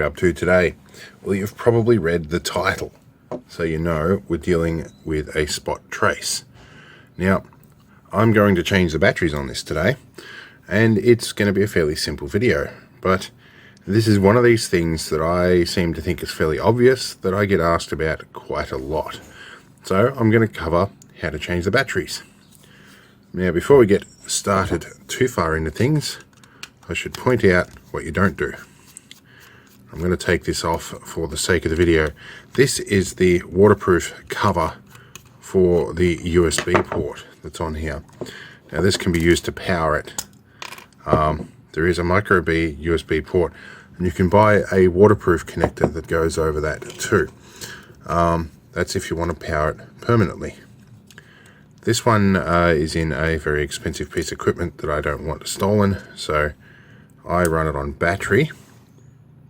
we up to today? Well, you've probably read the title, so you know we're dealing with a spot trace. Now, I'm going to change the batteries on this today, and it's going to be a fairly simple video, but this is one of these things that I seem to think is fairly obvious that I get asked about quite a lot. So I'm going to cover how to change the batteries. Now, before we get started too far into things, I should point out what you don't do. I'm going to take this off for the sake of the video. This is the waterproof cover for the USB port that's on here. Now this can be used to power it. There is a micro B USB port, and you can buy a waterproof connector that goes over that too. That's if you want to power it permanently. This one is in a very expensive piece of equipment that I don't want stolen, so I run it on battery,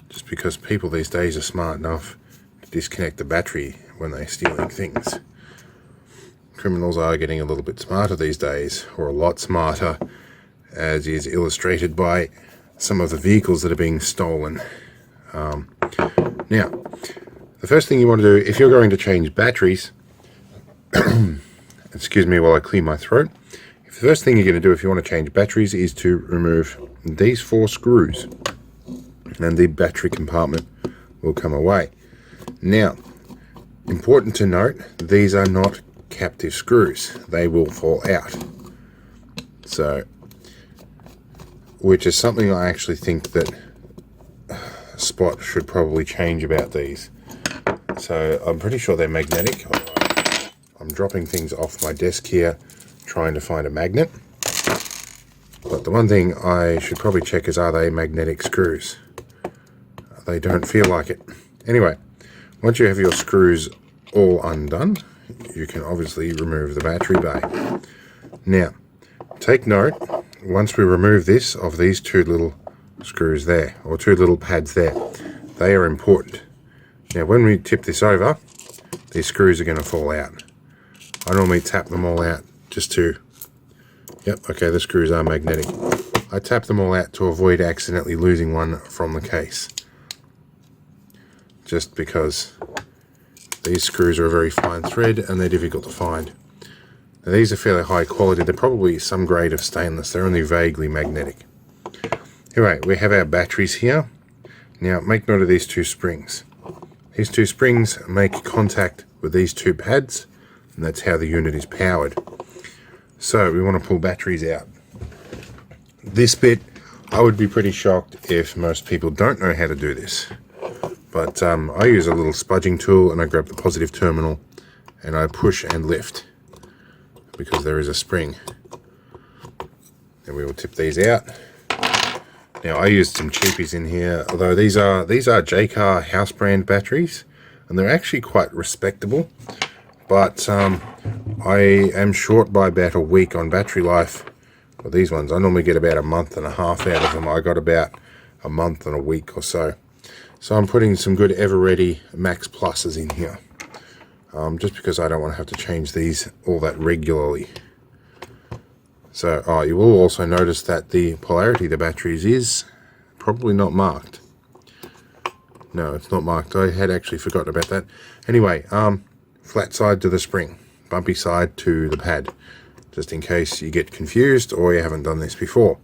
just because people these days are smart enough to disconnect the battery when they're stealing things. Criminals are getting a little bit smarter these days, or a lot smarter, as is illustrated by some of the vehicles that are being stolen. Now, the first thing you want to do if you're going to change batteries, excuse me while I clear my throat. The first thing you're going to do if you want to change batteries is to remove these 4 screws, and the battery compartment will come away. Now, important to note, these are not captive screws. They will fall out. So, which is something I actually think that Spot should probably change about these. So, I'm pretty sure they're magnetic. I'm dropping things off my desk here, trying to find a magnet. But the one thing I should probably check is, are they magnetic screws? They don't feel like it. Anyway, once you have your screws all undone, you can obviously remove the battery bay. Now, take note, once we remove this, of these 2 little screws there, or 2 little pads there. They are important. Now, when we tip this over, these screws are going to fall out. I normally tap them all out just to, yep, okay, the screws are magnetic. I tap them all out to avoid accidentally losing one from the case. Just because these screws are a very fine thread and they're difficult to find. Now, these are fairly high quality. They're probably some grade of stainless. They're only vaguely magnetic. Anyway, we have our batteries here. Now, make note of these 2 springs. These 2 springs make contact with these 2 pads, and that's how the unit is powered. So we want to pull batteries out. This bit, I would be pretty shocked if most people don't know how to do this. But I use a little spudging tool, and I grab the positive terminal and I push and lift because there is a spring. Then we will tip these out. Now, I used some cheapies in here, although these are J-Car house brand batteries, and they're actually quite respectable. But I am short by about a week on battery life for these ones. I normally get about a month and a half out of them. I got about a month and a week or so. So I'm putting some good Ever-Ready Max Pluses in here, just because I don't want to have to change these all that regularly. So you will also notice that the polarity of the batteries is probably not marked. No, it's not marked. I had actually forgotten about that. Anyway, flat side to the spring, bumpy side to the pad, just in case you get confused or you haven't done this before.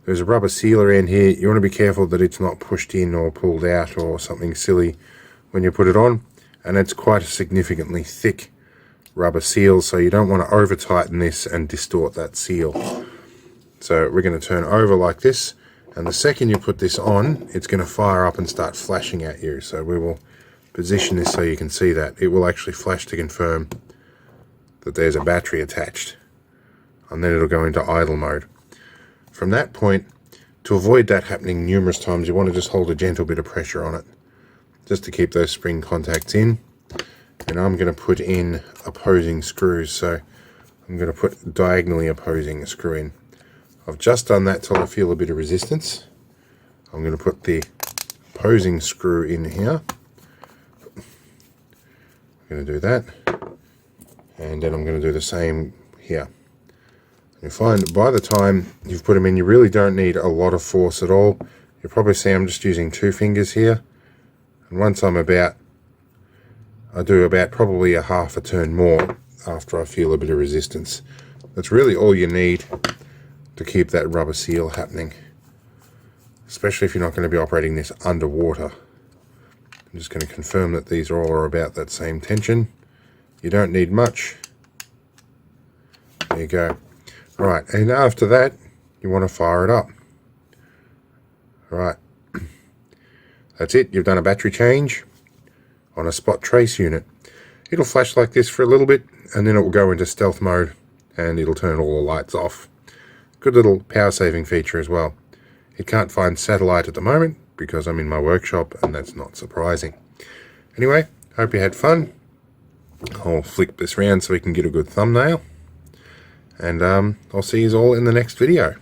There's a rubber seal around here. You want to be careful that it's not pushed in or pulled out or something silly when you put it on, and it's quite a significantly thick rubber seal, so you don't want to over tighten this and distort that seal. So we're going to turn over like this, and the second you put this on, it's going to fire up and start flashing at you. So we will position this so you can see that. It will actually flash to confirm that there's a battery attached, and then it'll go into idle mode. From that point, to avoid that happening numerous times, you want to just hold a gentle bit of pressure on it, just to keep those spring contacts in. And I'm going to put in opposing screws, so I'm going to put diagonally opposing a screw in. I've just done that till I feel a bit of resistance. I'm going to put the opposing screw in here. I'm going to do that, and then I'm going to do the same here. You'll find by the time you've put them in, you really don't need a lot of force at all. You'll probably see I'm just using 2 fingers here, And once I'm about, I do about probably a half a turn more after I feel a bit of resistance. That's really all you need to keep that rubber seal happening, especially if you're not going to be operating this underwater. I'm just going to confirm that these are all about that same tension. You don't need much. There you go. Right, and after that, you want to fire it up. Right, that's it. You've done a battery change on a spot trace unit. It'll flash like this for a little bit, and then it will go into stealth mode, and it'll turn all the lights off. Good little power saving feature as well. It can't find satellite at the moment because I'm in my workshop, and that's not surprising. Anyway, hope you had fun. I'll flick this around so we can get a good thumbnail. And I'll see you all in the next video.